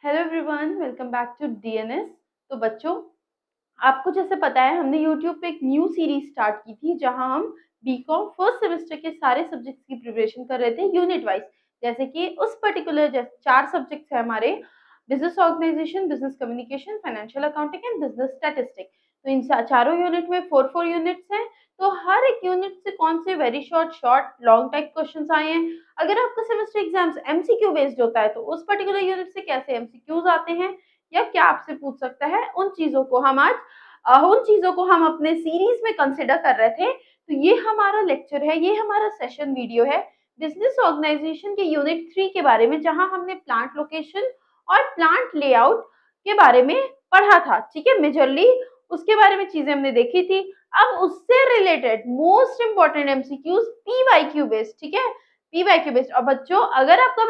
Hello everyone, welcome back to DNS. तो बच्चों, आपको जैसे पता है हमने यूट्यूब पे एक न्यू सीरीज स्टार्ट की थी जहां हम बीकॉम फर्स्ट सेमेस्टर के सारे सब्जेक्ट्स की प्रिपरेशन कर रहे थे यूनिट वाइज। जैसे कि उस पर्टिकुलर चार सब्जेक्ट्स है हमारे: business organisation, business communication, financial accounting and business statistics. तो इन चारों यूनिट में फोर फोर यूनिट्स हैं। तो हर एक यूनिट से कौन से very short short long type questions आए हैं। अगर आपका सेमेस्टर एग्जाम्स एमसीक्यू बेस्ड होता है तो उस पर्टिकुलर यूनिट से कैसे एमसीक्यूज आते हैं या क्या आपसे पूछ सकता है, उन चीजों को हम आज उन चीजों को हम अपने सीरीज में कंसिडर कर रहे थे। तो ये हमारा लेक्चर है, ये हमारा सेशन वीडियो है बिजनेस ऑर्गेनाइजेशन के यूनिट 3 के बारे में, जहां हमने प्लांट लोकेशन और प्लांट लेआउट के बारे में पढ़ा था। ठीक है, मेजरली उसके बारे में चीजें हमने देखी थी। अब उससे related most important MCQs PYQ based, ठीक है, पीवाईक्यू बेस्ड। और बच्चों, अगर आपका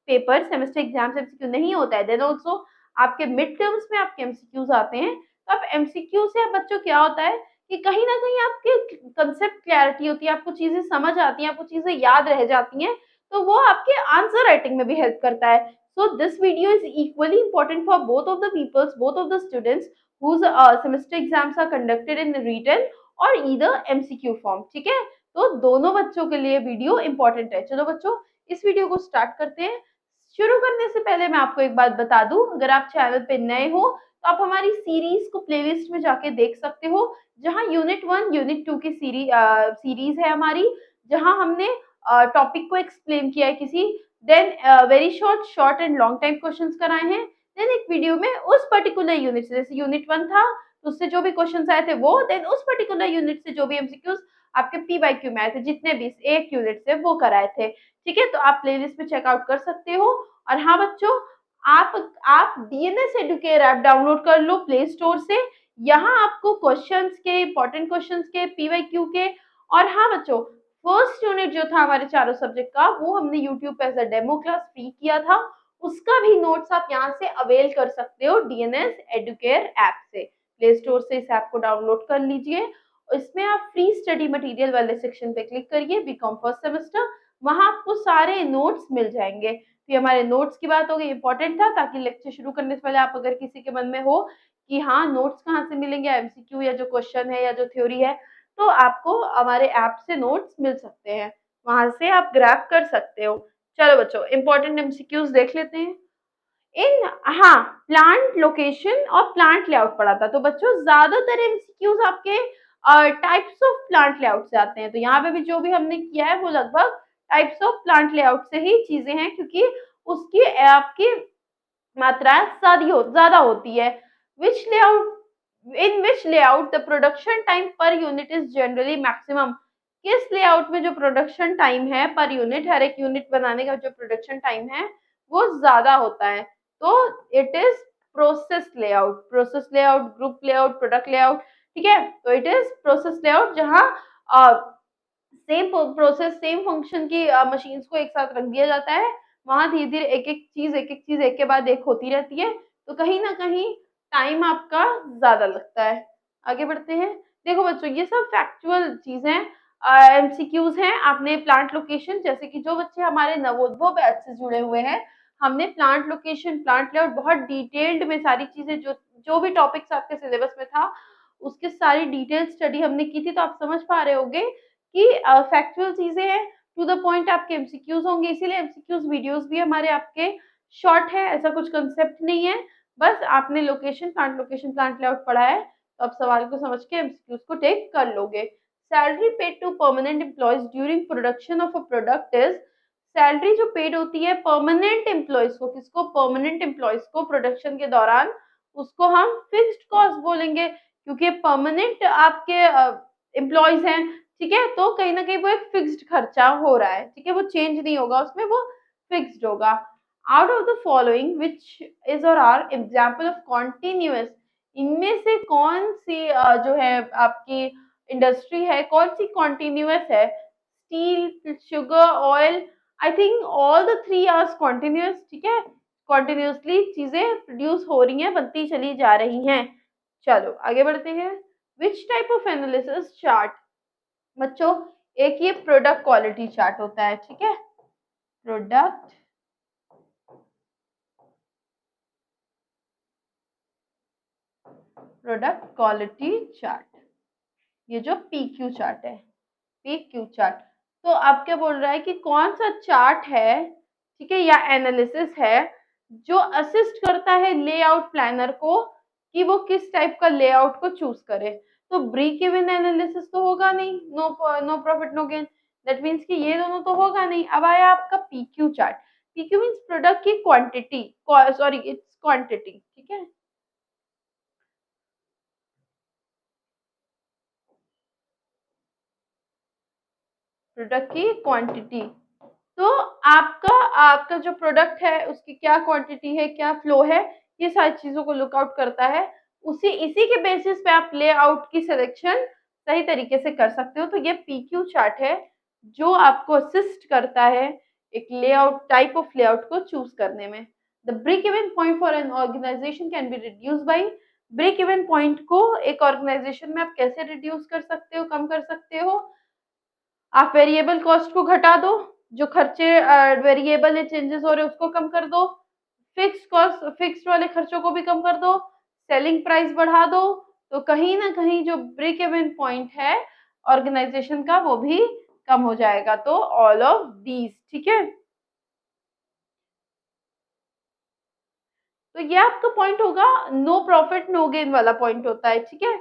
पेपर सेमेस्टर एग्जाम से एमसीक्यू नहीं होता है, देन ऑल्सो आपके मिड टर्म्स में आपके एमसीक्यूज आते हैं। तो अब एमसीक्यू से बच्चों क्या होता है कि कहीं ना कहीं आपके कंसेप्ट क्लैरिटी होती है, आपको चीजें समझ आती हैं, आपको चीजें याद रह जाती हैं। तो वो आपके आंसर राइटिंग में भी हेल्प करता है। So this video is equally important for both of the peoples, both of the students whose semester exams are conducted in written और either MCQ फॉर्म। ठीक है, तो दोनों बच्चों के लिए वीडियो इंपॉर्टेंट है। चलो बच्चों, इस वीडियो को स्टार्ट करते हैं। शुरू करने से पहले मैं आपको एक बात बता दूं, अगर आप चैनल पे नए हो तो आप हमारी सीरीज को प्लेलिस्ट में जाके देख सकते हो, जहां यूनिट 1 यूनिट 2 की सीरीज है हमारी, जहां हमने टॉपिक को एक्सप्लेन किया है किसी, then very short short and long time questions कराए हैं। देन एक वीडियो में उस पर्टिकुलर यूनिट से, जैसे यूनिट 1 था तो उससे जो भी क्वेश्चंस आए थे वो, देन उस पर्टिकुलर यूनिट से जो भी एमसीक्यूज आपके पीवाईक्यू में आए थे, जितने भी एक यूनिट से वो कराए थे। ठीक है, तो आप प्लेलिस्ट में चेकआउट कर सकते हो। और हाँ बच्चों, आप डीएनएस एडुकेयर ऐप डाउनलोड कर लो प्ले स्टोर से। यहाँ आपको क्वेश्चंस के, इंपॉर्टेंट क्वेश्चंस के, पीवाईक्यू के, और हाँ बच्चों, फर्स्ट यूनिट जो था हमारे चारों सब्जेक्ट का, वो हमने यूट्यूब पे as a demo class free किया था। उसका भी नोट्स आप यहाँ से अवेल कर सकते हो डीएनएस एडुकेयर ऐप से। प्ले स्टोर से इस ऐप को डाउनलोड कर लीजिए। इसमें आप फ्री स्टडी मटेरियल वाले सेक्शन पे क्लिक करिए, बीकॉम फर्स्ट सेमेस्टर, वहां आपको सारे नोट्स मिल जाएंगे। तो ये हमारे नोट्स की बात हो गई, इंपॉर्टेंट था, ताकि लेक्चर शुरू करने से पहले आप, अगर किसी के मन में हो कि हाँ नोट्स कहाँ से मिलेंगे, एमसीक्यू या जो क्वेश्चन है या जो थ्योरी है, तो आपको हमारे ऐप से नोट्स मिल सकते हैं, वहां से आप ग्रैब कर सकते हो। चलो बच्चों, इंपॉर्टेंट एमसीक्यूज देख लेते हैं। इन हाँ, प्लांट लोकेशन और प्लांट लेआउट पढ़ा था। तो बच्चों, ज्यादातर एमसीक्यूज आपके टाइप्स ऑफ प्लांट लेआउट से आते हैं। तो यहाँ पे भी जो भी हमने किया है वो लगभग टाइप्स ऑफ प्लांट लेआउट से ही चीजें हैं, क्योंकि उसकी आपकी मात्रा ज्यादा होती है। Which layout in which layout the production time per unit is generally maximum. किस लेआउट में जो प्रोडक्शन टाइम है पर यूनिट, हर एक यूनिट बनाने का जो प्रोडक्शन टाइम है वो ज्यादा होता है। तो it is process layout, group layout, product layout. ठीक है, तो इट इज प्रोसेस लेआउट, जहाँ सेम प्रोसेस, सेम फंक्शन की मशीन्स को एक साथ रख दिया जाता है। वहां धीरे धीरे एक एक चीज एक के बाद एक होती रहती है। तो कहीं ना कहीं टाइम आपका ज्यादा लगता है। आगे बढ़ते हैं। देखो बच्चों, ये सब फैक्चुअल चीजें एमसीक्यूज हैं। आपने प्लांट लोकेशन, जैसे कि जो बच्चे हमारे नवोदय बैच से जुड़े हुए हैं, हमने प्लांट लोकेशन, प्लांट लेआउट बहुत डिटेल्ड में सारी चीजें, जो जो भी टॉपिक्स आपके सिलेबस में था उसके सारी डिटेल स्टडी हमने की थी। तो आप समझ पा रहे होंगे कि फैक्चुअल चीजें हैं, टू द पॉइंट आपके एमसीक्यूज होंगे। इसीलिए एमसीक्यूज वीडियोस भी हमारे आपके शॉर्ट है, ऐसा कुछ कंसेप्ट नहीं है। बस आपने लोकेशन, प्लांट लेआउट पढ़ा है तो आप सवाल को समझ के एमसीक्यूज को टेक कर लोगे। Salary paid to permanent employees during production of a product is, salary जो पेड होती है परमानेंट एम्प्लॉयज को, किसको, परमानेंट एम्प्लॉयज को, प्रोडक्शन के दौरान, उसको हम फिक्स्ड कॉस्ट बोलेंगे, क्योंकि परमानेंट आपके एम्प्लॉयज हैं। ठीक है, तो कहीं ना कहीं वो एक फिक्स्ड खर्चा हो रहा है। ठीक है, वो चेंज नहीं होगा उसमें, वो फिक्स्ड होगा। Out of the following which is और आर एग्जाम्पल ऑफ कॉन्टिन्यूअस, इनमें से कौन सी जो है आपकी इंडस्ट्री है, कौन सी कॉन्टिन्यूअस है? Steel, sugar, oil, I think all the three are continuous. ठीक है, कॉन्टिन्यूसली चीजें प्रोड्यूस हो रही हैं, बनती चली जा रही हैं। चलो आगे बढ़ते हैं। Which type of analysis chart? बच्चों, एक ये प्रोडक्ट क्वालिटी चार्ट होता है। ठीक है, प्रोडक्ट प्रोडक्ट क्वालिटी चार्ट, ये जो PQ चार्ट है, PQ चार्ट। तो आप क्या बोल रहा है कि कौन सा चार्ट है, ठीक है, या एनालिसिस है जो असिस्ट करता है लेआउट प्लानर को कि वो किस टाइप का लेआउट को चूज करे। तो ब्रेक इवन एनालिसिस तो होगा नहीं, no profit no gain, that means कि ये दोनों तो होगा नहीं। अब आया आपका PQ chart. PQ means product की क्वांटिटी, सॉरी इट्स क्वांटिटी, ठीक है। प्रोडक्ट की क्वांटिटी, तो आपका आपका जो प्रोडक्ट है उसकी क्या क्वांटिटी है, क्या फ्लो है, ये सारी चीजों को लुक आउट करता है। उसी इसी के बेसिस पे आप लेआउट की सिलेक्शन सही तरीके से कर सकते हो। तो ये PQ चार्ट है जो आपको असिस्ट करता है एक लेआउट, टाइप ऑफ लेआउट को चूज करने में। The break even point for an organisation can be reduce by, break even point को एक ऑर्गेनाइजेशन में आप कैसे रिड्यूस कर सकते हो, कम कर सकते हो। आप वेरिएबल कॉस्ट को घटा दो, जो खर्चे वेरिएबल है चेंजेस हो रहे हैं उसको कम कर दो, फिक्स्ड कॉस्ट फिक्स्ड वाले खर्चों को भी कम कर दो, सेलिंग प्राइस बढ़ा दो। तो कहीं ना कहीं जो ब्रेक इवन पॉइंट है ऑर्गेनाइजेशन का वो भी कम हो जाएगा। तो ऑल ऑफ दीज, ठीक है। तो ये आपका पॉइंट होगा, नो प्रॉफिट नो गेन वाला पॉइंट होता है, ठीक है।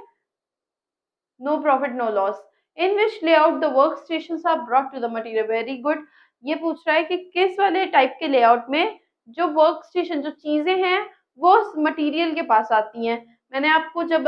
No profit no loss, in which layout the work station are brought to the material. Very good. ये पूछ रहा है कि किस वाले टाइप के लेआउट में जो वर्क स्टेशन, जो चीजें हैं वो मटेरियल के पास आती हैं। मैंने आपको जब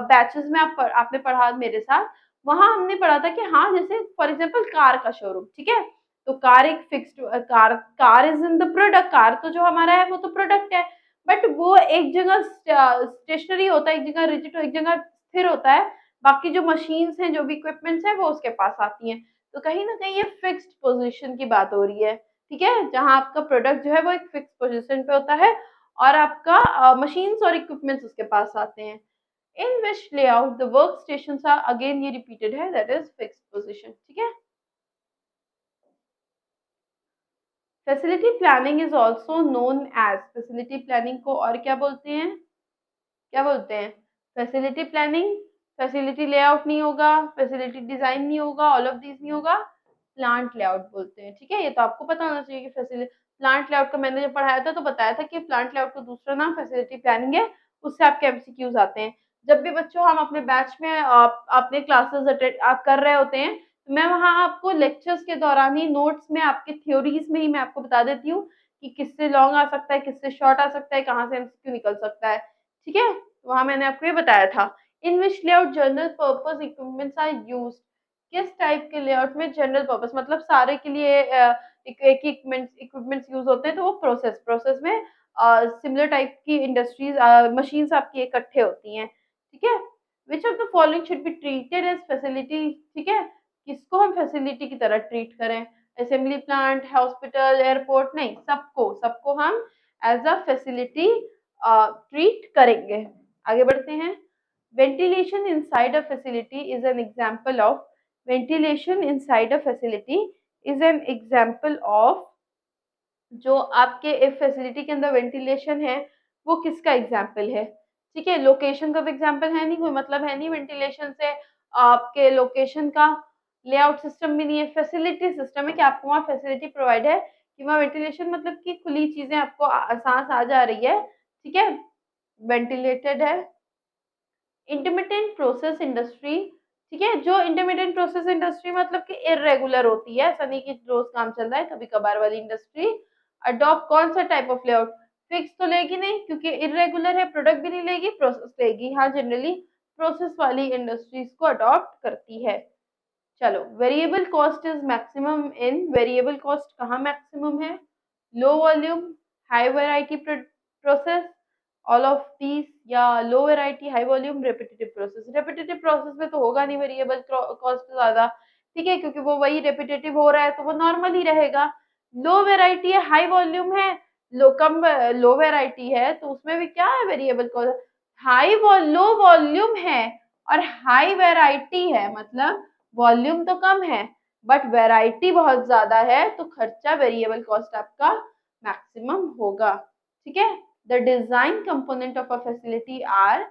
बैचेस में आपने पढ़ा मेरे साथ, वहां हमने पढ़ा था कि हाँ, जैसे फॉर एग्जांपल कार का शोरूम, ठीक है। तो कार एक fixed car, car is in the product, car तो जो हमारा है वो तो प्रोडक्ट है, बट वो एक जगह स्टेशनरी होता है, एक जगह रिजिड, एक जगह स्थिर होता है। बाकी जो मशीन्स हैं, जो भी इक्विपमेंट्स हैं वो उसके पास आती हैं। तो कहीं न कहीं ये फिक्स्ड पोज़ीशन की बात हो रही है, ठीक है? जहाँ आपका प्रोडक्ट जो है वो एक फिक्स्ड पोज़ीशन पे होता है और आपका मशीन्स और इक्विपमेंट्स उसके पास आते हैं। In which layout the work stations are, again ये रिपीटेड है, दैट इज़ फिक्स्ड पोज़ीशन, ठीक है? Facility planning is also known as, facility planning को और क्या बोलते हैं? क्या बोलते हैं? फैसिलिटी प्लानिंग, फैसिलिटी लेआउट नहीं होगा, फैसिलिटी डिजाइन नहीं होगा, ऑल ऑफ दीज नहीं होगा, प्लांट लेआउट बोलते हैं, ठीक है। ये तो आपको पता होना चाहिए कि फैसिलिटी प्लांट लेआउट का मैंने जब पढ़ाया था तो बताया था कि प्लांट लेआउट का दूसरा नाम फैसिलिटी प्लानिंग है। उससे आपके MCQs आते हैं। जब भी बच्चों हम अपने बैच में अपने क्लासेस अटेंड आप कर रहे होते हैं, तो मैं वहाँ आपको लेक्चर्स के दौरान ही नोट्स में आपके थ्योरीज में ही मैं आपको बता देती हूँ कि किससे लॉन्ग आ सकता है, किससे शॉर्ट आ सकता है, कहाँ से MCQ निकल सकता है, ठीक है। वहाँ मैंने आपको ये बताया था। In which layout general purpose equipments are used, किस टाइप के लेआउट में जनरल पर्पस मतलब सारे के लिए एक ही इक्विपमेंट्स यूज होते हैं। तो वो प्रोसेस में सिमिलर टाइप की इंडस्ट्रीज मशीन्स आपकी इकट्ठे होती हैं, ठीक है। Which of the following should be treated as facility, ठीक है। किसको हम फैसिलिटी की तरह ट्रीट करें? असेंबली प्लांट, हॉस्पिटल, एयरपोर्ट, नहीं, सबको सबको हम एज अ फैसिलिटी ट्रीट करेंगे। आगे बढ़ते हैं। Ventilation inside a facility is an example of, ventilation inside a facility is an example of, जो आपके फैसिलिटी के अंदर वेंटिलेशन है वो किसका एग्जाम्पल है, ठीक है। लोकेशन का तो एग्जाम्पल है नहीं, कोई मतलब है नहीं वेंटिलेशन से आपके लोकेशन का। लेआउट सिस्टम भी नहीं है, फैसिलिटी सिस्टम है कि आपको वहाँ फैसिलिटी प्रोवाइड है कि वहाँ वेंटिलेशन मतलब कि खुली चीजें आपको सांस आ जा रही है, ठीक है, वेंटिलेटेड है। इंटरमिटेंट प्रोसेस इंडस्ट्री, ठीक है, जो इंटरमिटेंट प्रोसेस इंडस्ट्री मतलब कि इरेगुलर होती है, ऐसा नहीं कि रोज काम चल रहा है, कभी कभार वाली इंडस्ट्री। अडॉप्ट कौन सा टाइप ऑफ लेआउट, फिक्स तो लेगी नहीं क्योंकि इरेगुलर है, प्रोडक्ट भी नहीं लेगी, प्रोसेस लेगी। हाँ, जनरली प्रोसेस वाली इंडस्ट्रीज को अडॉप्ट करती है। चलो, variable cost is maximum in, variable cost कहाँ मैक्सिमम है? Low volume, high variety process, all of these, या low variety, high volume, repetitive process. Repetitive process में तो होगा नहीं वेरिएबल कॉस्ट ज्यादा, ठीक है, क्योंकि वो वही रेपिटेटिव हो रहा है तो वो नॉर्मल ही रहेगा। लो वैरायटी है, हाई वॉल्यूम है, लो वैरायटी है तो उसमें भी क्या है वेरिएबल कॉस्ट, लो वॉल्यूम है और हाई वैरायटी है, मतलब वॉल्यूम तो कम है बट वैरायटी बहुत ज्यादा है, तो खर्चा वेरिएबल कॉस्ट आपका मैक्सिमम होगा, ठीक है। The design component of a facility are,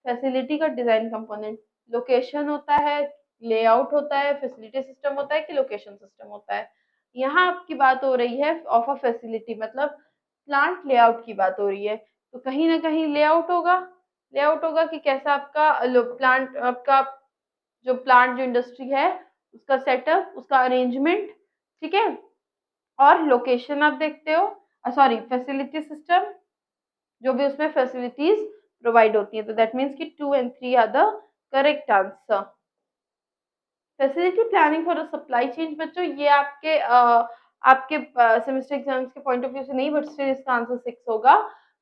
facility का डिजाइन कंपोनेंट, लोकेशन होता है, लेआउट होता है, फैसिलिटी सिस्टम होता है कि लोकेशन सिस्टम होता है। यहाँ आपकी बात हो रही है ऑफ अ फैसिलिटी, मतलब प्लांट लेआउट की बात हो रही है, तो कहीं ना कहीं लेआउट होगा कि कैसा आपका प्लांट, आपका जो प्लांट, जो इंडस्ट्री है उसका सेटअप, उसका अरेंजमेंट, ठीक है। और लोकेशन आप देखते हो, सॉरी फैसिलिटी सिस्टम, जो भी उसमें फैसिलिटीज प्रोवाइड होती है। तो दैट मीन्स कि 2 and 3 are the correct answer. Facility planning for the supply chain बच्चों, ये आपके सेमेस्टर एग्जाम्स के पॉइंट ऑफ व्यू से नहीं, बट स्टिल इसका आंसर 6 होगा।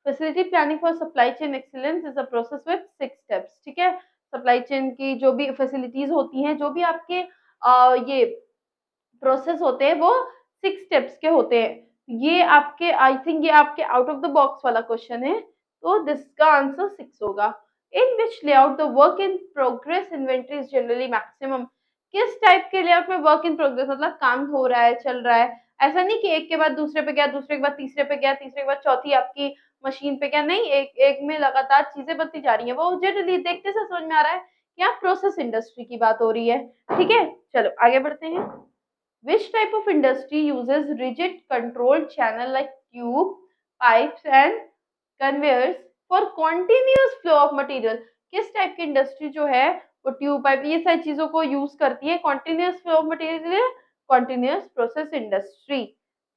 Facility planning for supply chain excellence is a process with 6 steps, ठीक है। सप्लाई चेन की जो भी फैसिलिटीज होती हैं, जो भी आपके ये प्रोसेस होते हैं, वो 6 स्टेप्स के होते हैं। ये आपके, आई थिंक ये आपके आउट ऑफ द बॉक्स वाला क्वेश्चन है, तो दिस का आंसर 6 होगा। In which layout the work in progress inventory is generally maximum, किस टाइप के लेआउट में वर्क इन प्रोग्रेस मतलब काम हो रहा है, चल रहा है, ऐसा नहीं कि एक के बाद दूसरे पे गया, दूसरे के बाद तीसरे पे गया, तीसरे के बाद चौथी आपकी मशीन पे गया, नहीं, एक एक में लगातार चीजें बनती जा रही है। वो जनरली देखते से समझ में आ रहा है कि यहाँ प्रोसेस इंडस्ट्री की बात हो रही है, ठीक है। चलो आगे बढ़ते हैं। Which type of industry uses rigid controlled channel like tube, pipes and conveyors for continuous flow of material? किस टाइप की इंडस्ट्री जो है वो ट्यूब, पाइप, ये सारी चीजों को यूज करती है कॉन्टिन्यूस फ्लो ऑफ मटेरियल के लिए? कॉन्टिन्यूस प्रोसेस इंडस्ट्री,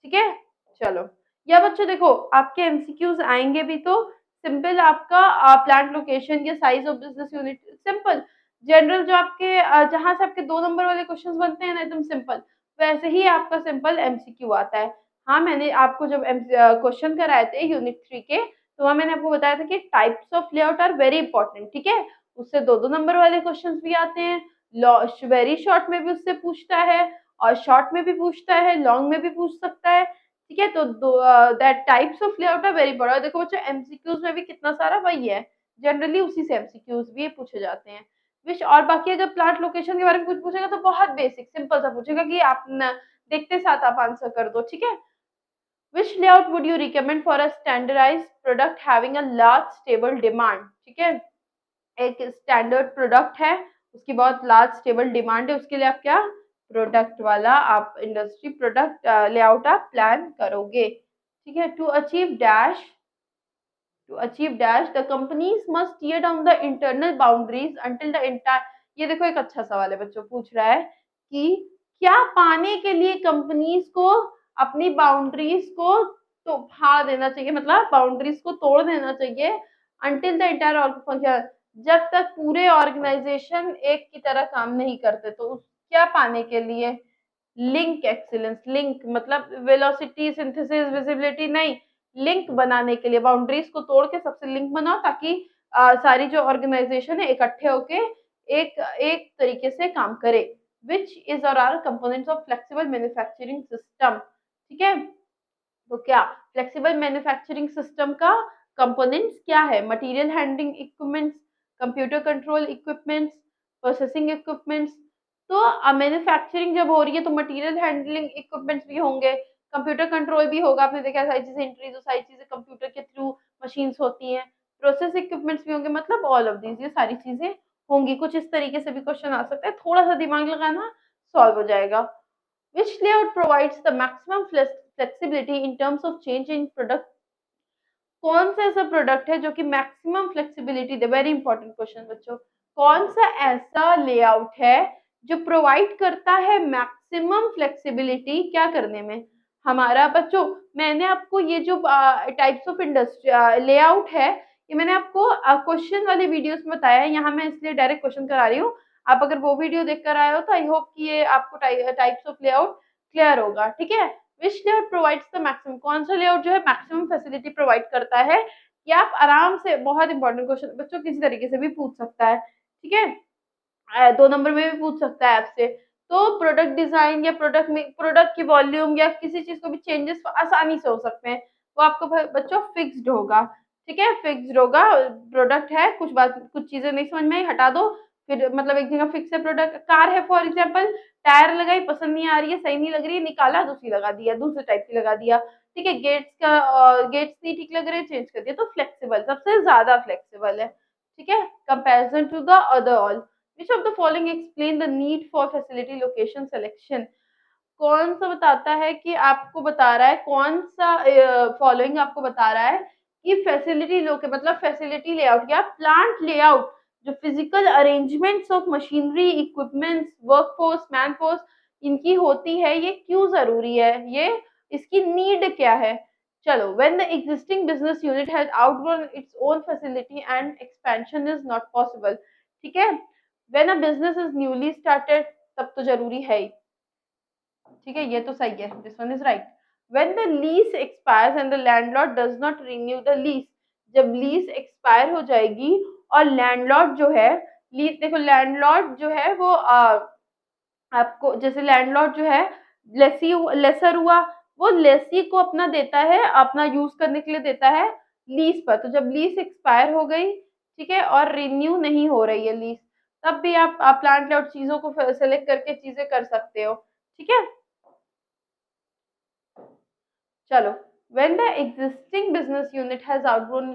ठीक है। चलो, या बच्चों देखो आपके एमसीक्यूज आएंगे भी तो सिंपल आपका प्लांट लोकेशन या size of business unit, simple general जो आपके जहां से आपके 2 नंबर वाले क्वेश्चंस बनते हैं ना, एकदम सिंपल, वैसे ही आपका सिंपल एमसीक्यू आता है। हाँ, मैंने आपको जब क्वेश्चन कराए थे यूनिट 3 के, तो वहाँ मैंने आपको बताया था कि types of layout are very important, ठीक है। उससे 2-2 नंबर वाले क्वेश्चंस भी आते हैं, वेरी शॉर्ट में भी उससे पूछता है, और शॉर्ट में भी पूछता है, लॉन्ग में भी पूछ सकता है, ठीक है। तो that types of layout are very important. देखो बच्चों एमसीक्यूज में भी कितना सारा वही है, जनरली उसी से एमसीक्यूज भी पूछे जाते हैं। विच, और बाकी अगर प्लांट लोकेशन के बारे में कुछ पूछेगा तो बहुत बेसिक सिंपल सा पूछेगा कि आप न, देखते साथ आप आंसर कर दो, ठीक है। Which layout would you recommend for a standardised product having a large stable demand, ठीक है। एक स्टैंडर्ड प्रोडक्ट है, उसकी बहुत लार्ज स्टेबल डिमांड है, उसके लिए आप क्या प्रोडक्ट वाला आप इंडस्ट्री प्रोडक्ट लेआउट आप प्लान करोगे, ठीक है। To achieve dash, the companies must tear down the internal boundaries until the entire, ये देखो एक अच्छा सवाल है बच्चों, पूछ रहा है कि क्या पाने के लिए कंपनीज को अपनी बाउंड्रीज को तो फाड़ देना चाहिए, मतलब बाउंड्रीज को तोड़ देना चाहिए, until the entire फंक्शन, जब तक पूरे ऑर्गेनाइजेशन एक की तरह काम नहीं करते। तो क्या पाने के लिए? लिंक एक्सीलेंस, लिंक मतलब वेलोसिटी, सिंथेसिस, विजिबिलिटी नहीं, लिंक बनाने के लिए बाउंड्रीज को तोड़ के सबसे लिंक बनाओ, ताकि सारी जो ऑर्गेनाइजेशन है इकट्ठे होके एक एक तरीके से काम करे। विच इज और are components of flexible manufacturing system, ठीक है। तो क्या फ्लेक्सिबल मैन्युफैक्चरिंग सिस्टम का कंपोनेंट्स क्या है? Material handling equipments, computer control equipments, processing equipments. तो मैन्युफैक्चरिंग जब हो रही है तो मटेरियल हैंडलिंग इक्विपमेंट्स भी होंगे, कंप्यूटर कंट्रोल भी होगा, आपने देखा सारी चीजें एंट्री, जो सारी चीजें कंप्यूटर के थ्रू मशीन्स होती हैं, प्रोसेस इक्विपमेंट्स भी होंगे, मतलब ऑल ऑफ दीज, ये सारी चीजें होंगी। कुछ इस तरीके से भी क्वेश्चन आ सकता है, थोड़ा सा दिमाग लगाना सॉल्व हो जाएगा। Which layout provides the maximum flexibility in terms of change in product? कौन सा ऐसा प्रोडक्ट है जो कि मैक्सिमम फ्लेक्सिबिलिटी दे? वेरी इंपॉर्टेंट क्वेश्चन बच्चों, कौन सा ऐसा लेआउट है जो प्रोवाइड करता है मैक्सिमम फ्लेक्सिबिलिटी क्या करने में? हमारा बच्चों, मैंने आपको ये जो टाइप्स ऑफ इंडस्ट्री लेआउट है, ये मैंने आपको क्वेश्चन वाली वीडियोस में बताया है, यहाँ मैं इसलिए डायरेक्ट क्वेश्चन करा रही हूँ। आप अगर वो वीडियो देख कर आए हो तो आई होप कि ये आपको टाइप्स ऑफ लेआउट क्लियर होगा, ठीक है। Which layout provides the maximum, कौन सा लेआउट जो है मैक्सिमम फैसिलिटी प्रोवाइड करता है? कि आप आराम से, बहुत इंपॉर्टेंट क्वेश्चन बच्चों, किसी तरीके से भी पूछ सकता है, ठीक है। 2 नंबर में भी पूछ सकता है आपसे। तो प्रोडक्ट डिजाइन या प्रोडक्ट में प्रोडक्ट की वॉल्यूम या किसी चीज को भी चेंजेस आसानी से हो सकते हैं, वो आपको बच्चों फिक्स्ड होगा, ठीक है, फिक्स्ड होगा। प्रोडक्ट है, कुछ चीजें नहीं समझ में आई हटा दो, फिर मतलब एक जगह फिक्स है प्रोडक्ट। कार है फॉर एग्जाम्पल, टायर लगाई, पसंद नहीं आ रही है, सही नहीं लग रही है, निकाला, दूसरी लगा दिया, दूसरे टाइप की लगा दिया, ठीक है। गेट्स नहीं ठीक लग रहे, चेंज कर दिया। तो फ्लेक्सिबल, सबसे ज्यादा फ्लेक्सिबल है, ठीक है, comparison to the other all. Which of the following explain the need for facility location selection. कौन सा बताता है कि आपको बता रहा है, कौन सा फॉलोइंग आपको बता रहा है कि फैसिलिटी लोके मतलब फैसिलिटी लेआउट या प्लांट लेआउट, जो physical arrangements of machinery, equipments, workforce, Manforce इनकी होती है, ये क्यों जरूरी है, ये इसकी नीड क्या है। चलो, when the existing business unit has outgrown its own facility and expansion is not possible. ठीक है, when a business is newly started, तब तो जरूरी है ही। ठीक है, ये तो सही है, this one is right. When the lease expires and the landlord does not renew the lease, जब लीज एक्सपायर हो जाएगी और लैंडलॉर्ड जो है, लीज देखो लैंडलॉर्ड जो है वो आपको जैसे लैंडलॉर्ड जो है, लेसी लेसर हुआ, वो लेसी को अपना देता है, अपना यूज करने के लिए देता है लीज पर। तो जब लीज एक्सपायर हो गई, ठीक है, और रिन्यू नहीं हो रही है लीज, तब भी आप प्लांट लेआउट चीजों को सेलेक्ट करके चीजें कर सकते हो। ठीक है, चलो, when the existing business unit has outgrown,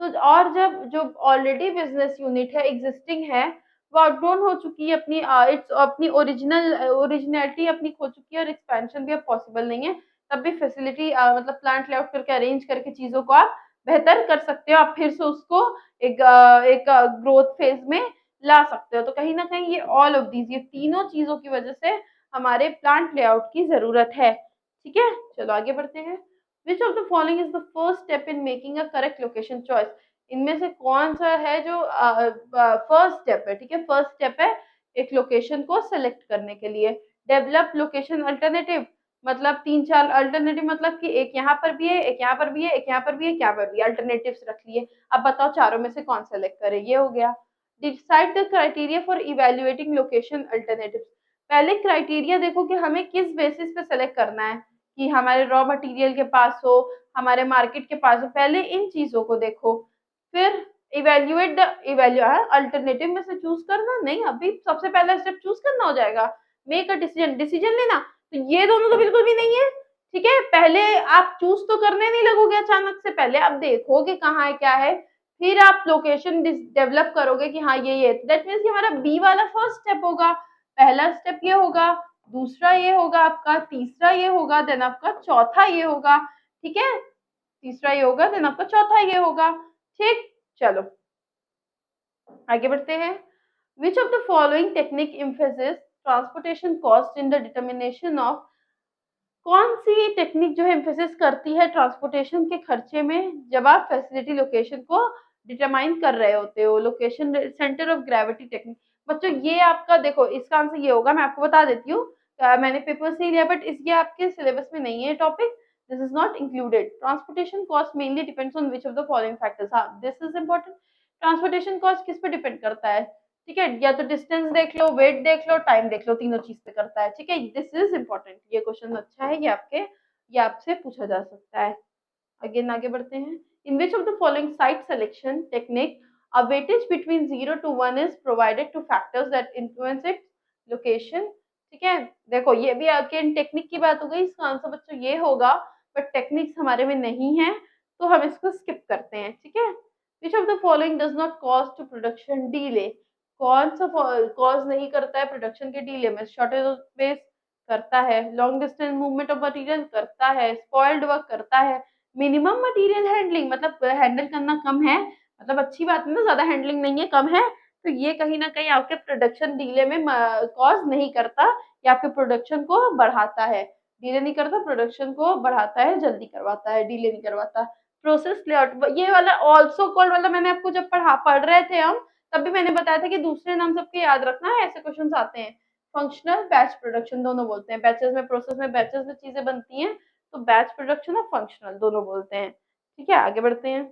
तो और जब जो ऑलरेडी बिजनेस यूनिट है, एग्जिस्टिंग है, वो आउटग्रोन हो चुकी है, अपनी इट्स अपनी ओरिजिनलिटी अपनी खो चुकी है और एक्सपेंशन भी अब पॉसिबल नहीं है, तब भी फैसिलिटी मतलब प्लांट लेआउट करके अरेंज करके चीजों को आप बेहतर कर सकते हो, आप फिर से उसको एक ग्रोथ फेज में ला सकते हो। तो कहीं ना कहीं ये ऑल ऑफ दीज, ये तीनों चीजों की वजह से हमारे प्लांट लेआउट की जरूरत है। ठीक है, चलो आगे बढ़ते हैं। विच of the following is the first step in making a correct location choice. इनमें से कौन सा है जो फर्स्ट स्टेप है। ठीक है, फर्स्ट स्टेप है एक लोकेशन को सेलेक्ट करने के लिए। डेवलप लोकेशन अल्टरनेटिव, मतलब तीन चार अल्टरनेटिव, मतलब कि एक यहाँ पर भी है, एक यहाँ पर भी है, एक यहाँ पर भी है, एक यहाँ पर भी है, अल्टरनेटिव्स रख लिए। अब बताओ चारों में से कौन सेलेक्ट करे, ये हो गया। Decide the criteria for evaluating location alternative. पहले क्राइटेरिया देखो कि हमें किस बेसिस पे सेलेक्ट करना है, कि हमारे रॉ मटेरियल के पास हो, हमारे मार्केट के पास हो, पहले इन चीजों को देखो। फिर इवेल्युएट द अल्टरनेटिव में से चूज करना नहीं, अभी सबसे पहला स्टेप चूज करना हो जाएगा। मेक अ डिसीजन, डिसीजन लेना, तो ये दोनों तो बिल्कुल भी नहीं है। ठीक है, पहले आप चूज तो करने नहीं लगोगे अचानक से, पहले आप देखोगे कहाँ है क्या है, फिर आप लोकेशन डेवलप करोगे कि हाँ ये दैट मीन्स कि हमारा बी वाला फर्स्ट स्टेप होगा। पहला स्टेप ये होगा, दूसरा ये होगा आपका, तीसरा ये होगा, देन आपका चौथा ये होगा। ठीक है, तीसरा ये होगा, देन आपका चौथा ये होगा। ठीक, चलो आगे बढ़ते हैं। विच of the following technique emphasis transportation cost in the determination of. कौन सी टेक्निक जो है एम्फेसिस करती है ट्रांसपोर्टेशन के खर्चे में, जब आप फैसिलिटी लोकेशन को डिटरमाइन कर रहे होते हो। Location centre of gravity technique. बच्चों ये आपका देखो, इसका आंसर ये होगा, मैं आपको बता देती हूँ। मैंने पेपर से ही लिया, बट इस ये आपके सिलेबस में नहीं है topic. This is not included. Transportation cost mainly depends on which of the following factors. हाँ, this is important. Transportation cost किस पे डिपेंड करता है। ठीक है, या तो डिस्टेंस देख लो, वेट देख लो, टाइम देख लो, तीनों चीज पे करता है। ठीक है, दिस इज इम्पोर्टेंट, ये क्वेश्चन अच्छा है, ये आपसे पूछा जा सकता है। अगेन आगे बढ़ते हैं। In which of the following site selection technique a weightage between 0 to 1 is provided to factors that influence its location. ठीक है, देखो ये भी अगेन टेक्निक की बात हो गई, इसका आंसर बच्चों ये होगा, बट टेक्निक्स हमारे में नहीं है, तो हम इसको स्किप करते हैं। ठीक है, which of the following does not cause to production delay. कौन सा कॉज नहीं करता है प्रोडक्शन के डीले में। शॉर्टेज ऑफ स्पेस करता है, long distance movement of material करता है, स्पॉइल्ड वर्क करता है, मिनिमम मटेरियल हैंडलिंग, मतलब हैंडल करना कम है, मतलब अच्छी बात है ना, ज्यादा हैंडलिंग नहीं है, कम है, तो ये कहीं ना कहीं आपके प्रोडक्शन डीले में कॉज नहीं करता, या आपके प्रोडक्शन को बढ़ाता है। डीले नहीं करता, प्रोडक्शन को बढ़ाता है, जल्दी करवाता है, डीले नहीं करवाता। प्रोसेस लेआउट, ये वाला ऑल्सो कॉल्ड वाला मैंने आपको जब पढ़ रहे थे हम, तब भी मैंने बताया था कि दूसरे नाम सबके याद रखना है, ऐसे क्वेश्चन आते हैं। फंक्शनल, बैच प्रोडक्शन दोनों बोलते हैं, बैचेस में, प्रोसेस में, बैचेस में चीजें बनती हैं, तो बैच प्रोडक्शन और फंक्शनल दोनों बोलते हैं। ठीक है, आगे बढ़ते हैं।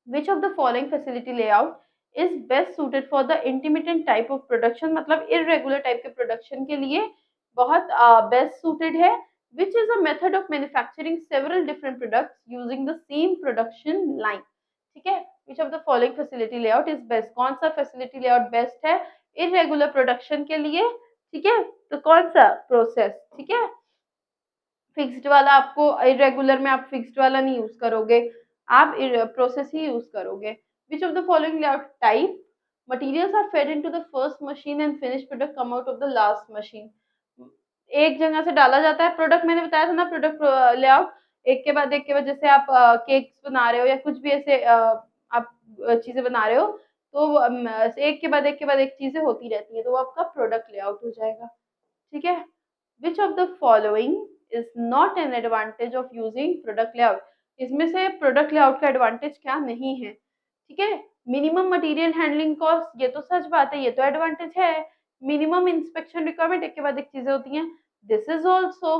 विच of the following facility layout is best suited for the intermittent type of production, मतलब इरेगुलर टाइप के प्रोडक्शन के लिए बहुत बेस्ट सूटेड है। Which is a method of manufacturing several different products using the same production line. ठीक है, which of the following facility layout is best, कौन सा फैसिलिटी लेआउट बेस्ट है इरेगुलर प्रोडक्शन के लिए। ठीक है, तो कौन सा प्रोसेस। ठीक है, फिक्स्ड वाला आपको इरेगुलर में आप फिक्स्ड वाला नहीं यूज करोगे, आप प्रोसेस ही यूज करोगे। Which of the following layout type materials are fed into the first machine and finish product come out of the last machine. एक जगह से डाला जाता है प्रोडक्ट, मैंने बताया था ना प्रोडक्ट लेआउट, एक के बाद जैसे आप केक्स बना रहे हो या कुछ भी ऐसे आप चीजें बना रहे हो, तो एक के बाद एक के बाद एक चीजें होती रहती है, तो वो आपका प्रोडक्ट लेआउट हो जाएगा। ठीक है। Which of the following is not an advantage of using product layout. इसमें से प्रोडक्ट लेआउट का एडवांटेज क्या नहीं है। ठीक है। मिनिमम मटेरियल हैंडलिंग कॉस्ट, ये तो सच बात है, ये तो एडवांटेज है। मिनिमम इंस्पेक्शन रिक्वायरमेंट, एक के बाद एक चीजें होती हैं, this is also.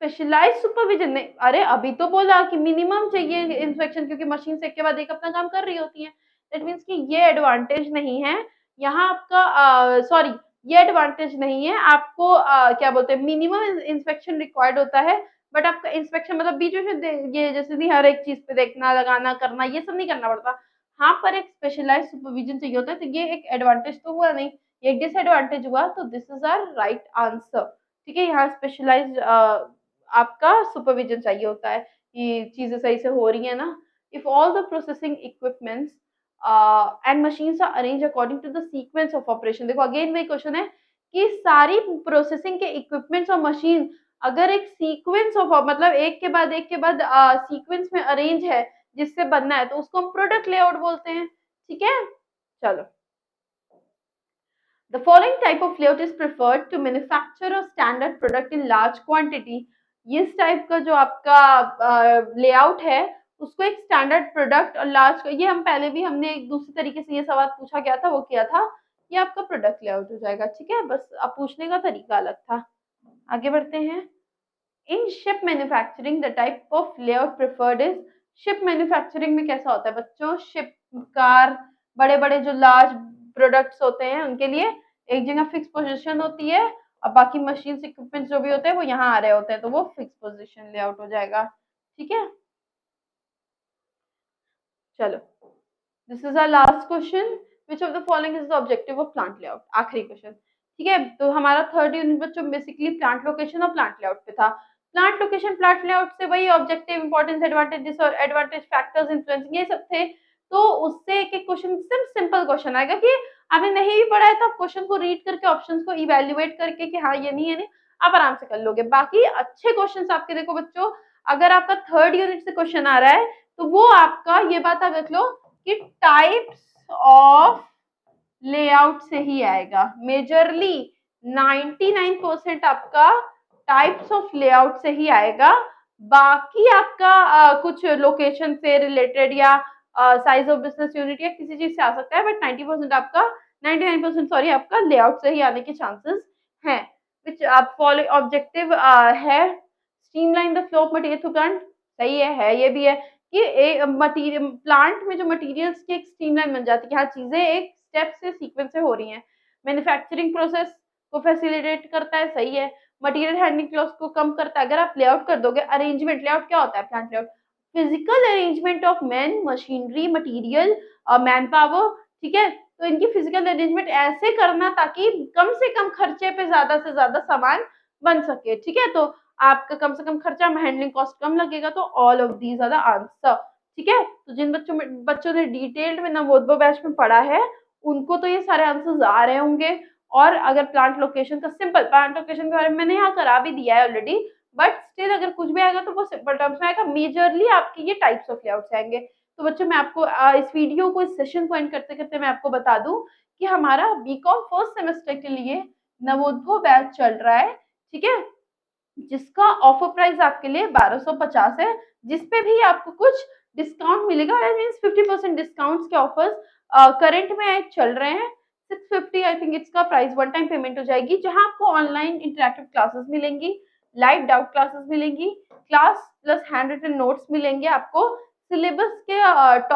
Specialized supervision नहीं, अरे अभी तो बोला कि मिनिमम चाहिए इंस्पेक्शन, क्योंकि मशीन से एक के बाद एक अपना काम कर रही होती है। दैट मीन्स कि ये एडवांटेज नहीं है यहाँ आपका, सॉरी, ये एडवांटेज नहीं है आपको, क्या बोलते हैं, मिनिमम इंस्पेक्शन रिक्वायर्ड होता है, बट आपका इंस्पेक्शन मतलब बीच में ये जैसे नहीं हर एक चीज पे देखना लगाना करना ये सब नहीं करना पड़ता। हाँ, पर एक स्पेशलाइज्ड सुपरविजन चाहिए होता है, तो ये एक एडवांटेज तो हुआ नहीं, ये एक डिसएडवांटेज हुआ, तो this is our right answer. ठीक है। यहाँ स्पेशलाइज्ड आपका सुपरविजन चाहिए होता है कि चीजें सही से हो रही है ना। If all the processing equipments and machines are arrange according to the sequence of operation, देखो अगेन वही क्वेश्चन है कि सारी प्रोसेसिंग के इक्विपमेंट्स और मशीन अगर एक सीक्वेंस ऑफ मतलब एक के बाद सीक्वेंस में अरेंज है जिससे बनना है, तो उसको हम प्रोडक्ट लेआउट बोलते हैं। ठीक है। चलो, the following type of layout is preferred to manufacture a standard product in large quantity। इस टाइप का जो आपका लेआउट है उसको एक स्टैंडर्ड प्रोडक्ट और लार्ज, ये हम पहले भी हमने एक दूसरे तरीके से ये सवाल पूछा गया था, वो किया था, ये आपका प्रोडक्ट लेआउट हो जाएगा। ठीक है, बस अब पूछने का तरीका अलग था। आगे बढ़ते हैं। In ship manufacturing the type of layout preferred is, ship manufacturing में कैसा होता है बच्चों, शिप, कार, बड़े बड़े जो लार्ज प्रोडक्ट्स होते हैं उनके लिए एक जगह फिक्स पोजीशन होती है, और बाकी मशीन इक्विपमेंट जो भी होते हैं वो यहाँ आ रहे होते हैं, तो वो फिक्स पोजीशन लेआउट हो जाएगा। ठीक है। चलो, this is our last question, which of the following is the objective of plant layout, आखिरी क्वेश्चन। ठीक है, तो हमारा थर्ड यूनिट बच्चों बेसिकली प्लांट लोकेशन और प्लांट लेआउट पे था। प्लांट लोकेशन प्लांट लेआउट से वही ऑब्जेक्टिव, इंपॉर्टेंस, एडवांटेजेस और एडवांटेज फैक्टर्स, इन्फ्लुएंसिंग, ये सब थे। तो उससे एक एक क्वेश्चन सिंपल क्वेश्चन आएगा कि आपने नहीं भी पढ़ा है तो आप क्वेश्चन को रीड करके ऑप्शंस को इवेल्युएट करके कि हाँ ये नहीं है, नहीं आप आराम से कर लोगे। बाकी अच्छे क्वेश्चंस आपके, देखो बच्चों, अगर आपका थर्ड यूनिट से क्वेश्चन आ रहा है तो वो आपका, ये बात आप देख लो कि टाइप्स ऑफ लेआउट से ही आएगा। मेजरली 99% आपका टाइप्स ऑफ लेआउट से ही आएगा। बाकी आपका कुछ लोकेशन से रिलेटेड या साइज ऑफ बिजनेस यूनिट या किसी चीज से आ सकता है, बट 90% आपका, 99% सॉरी, आपका लेआउट से ही आने के चांसेस हैं। विच आप फॉलो ऑब्जेक्टिव है streamline the flow of material through plant, सही है ये भी है कि मटीरियल प्लांट में जो मटेरियल्स की एक स्ट्रीमलाइन बन जाती है, हाँ चीजें एक स्टेप से सीक्वेंस से हो रही हैं। मैन्युफैक्चरिंग प्रोसेस को फैसिलिटेट करता है, सही है। मटेरियल हैंडलिंग लॉस को कम करता है। अगर आप लेआउट कर दोगे, अरेंजमेंट, लेआउट क्या होता है plant layout, physical arrangement of man, machinery, material, man power. ठीक है, तो इनकी फिजिकल अरेंजमेंट ऐसे करना ताकि कम से कम खर्चे पे ज्यादा से ज्यादा सामान बन सके। ठीक है, तो आपका कम से कम खर्चा, हैंडलिंग कॉस्ट कम लगेगा, तो all of these are the answer. ठीक है, तो जिन बच्चों ने डिटेल्ड में नवोदय बैच में पढ़ा है उनको तो ये सारे आंसर्स आ रहे होंगे। और अगर प्लांट लोकेशन का, सिंपल प्लांट लोकेशन के बारे में मैंने यहाँ करा भी दिया है ऑलरेडी, बट स्टिल अगर कुछ भी आएगा तो वो सिंपल टर्म्स में आएगा। मेजरली आपके ये टाइप्स ऑफ लेआउट्स आएंगे। तो बच्चों, मैं आपको इस वीडियो को, इस सेशन को एंड करते करते मैं आपको बता दूं कि हमारा बीकॉम फर्स्ट सेमेस्टर के लिए नवोदय बैच चल रहा है। ठीक है, जिसका ऑफर प्राइस आपके लिए 1250 है, जिसपे भी आपको कुछ डिस्काउंट मिलेगा। दैट मींस 50% डिस्काउंट्स के ऑफर्स करंट में चल रहे हैं। 650 आई थिंक इसका प्राइस, वन टाइम पेमेंट हो जाएगी, जहां आपको ऑनलाइन इंटरेक्टिव क्लासेस मिलेंगी, लाइव डाउट क्लासेस मिलेंगी, class plus hand written notes मिलेंगे आपको, सिलेबस के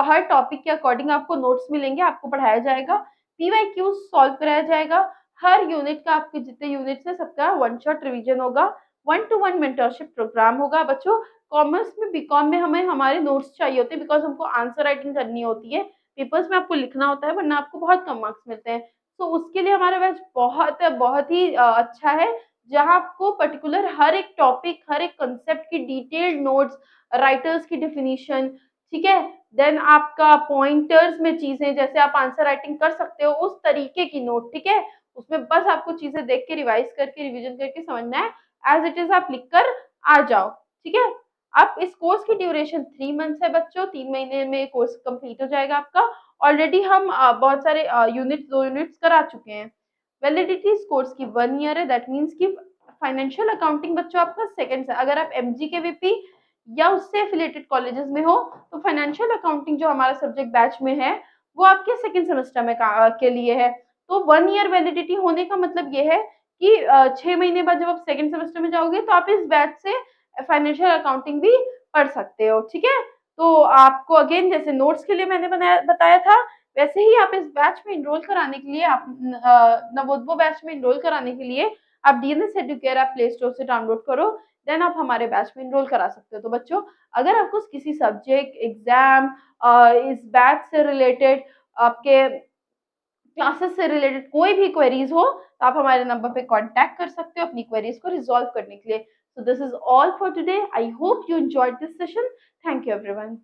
हर टॉपिक के अकॉर्डिंग आपको नोट्स मिलेंगे, आपको पढ़ाया जाएगा, पीवाईक्यू सॉल्व कराया जाएगा। हर यूनिट का, आपके जितने यूनिट्स है सबका वन शॉट रिवीजन होगा, 1-to-1 मेंटरशिप प्रोग्राम होगा। बच्चों, कॉमर्स में, बीकॉम में हमें हमारे नोट्स चाहिए होते हैं, बिकॉज हमको आंसर राइटिंग करनी होती है, पेपर्स में आपको लिखना होता है, वरना आपको बहुत कम मार्क्स मिलते हैं। तो उसके लिए हमारा बैच बहुत ही अच्छा है, जहां आपको पर्टिकुलर हर एक टॉपिक, हर एक कंसेप्ट की डिटेल्ड नोट्स, राइटर्स की डेफिनेशन, ठीक है। देन आपका पॉइंटर्स में चीजें जैसे आप आंसर राइटिंग कर सकते हो उस तरीके की नोट, ठीक है। उसमें बस आपको चीजें देख के रिवाइज करके रिवीजन करके समझना है, एज इट इज आप लिख कर आ जाओ, ठीक है। आप इस कोर्स की ड्यूरेशन 3 मंथ्स है बच्चों, 3 महीने में कोर्स कंप्लीट हो जाएगा आपका। ऑलरेडी हम बहुत सारे यूनिट्स 2 यूनिट्स करा चुके हैं। वैलिडिटी इस कोर्स की 1 ईयर है, दैट मीन्स कि फाइनेंशियल अकाउंटिंग बच्चों आपका सेकंड से, अगर आप एमजी के वीपी या उससे एफिलिएटेड कॉलेजेस में हो तो फाइनेंशियल अकाउंटिंग जो हमारा सब्जेक्ट बैच में है वो आपके सेकंड सेमेस्टर में के लिए है। तो 1 ईयर वैलिडिटी होने का मतलब ये है कि 6 महीने बाद जब आप सेकंड सेमेस्टर में जाओगे तो आप इस बैच से फाइनेंशियल अकाउंटिंग भी पढ़ सकते हो, ठीक है। तो आपको अगेन जैसे नोट्स के लिए मैंने बताया था, वैसे ही आप इस बैच में इनरोल कराने के लिए आप नवोदय बैच में इनरोल कराने के लिए आप डीएनएस एडुकेयर आप प्ले स्टोर से डाउनलोड करो, देन आप हमारे बैच में इनरोल करा सकते हो। तो बच्चों, अगर आपको किसी सब्जेक्ट एग्जाम इस बैच से रिलेटेड आपके क्लासेस से रिलेटेड कोई भी क्वेरीज हो तो आप हमारे नंबर पे कांटेक्ट कर सकते हो अपनी क्वेरीज को रिजॉल्व करने के लिए। So this is all for today. I hope you enjoyed this session. Thank you everyone.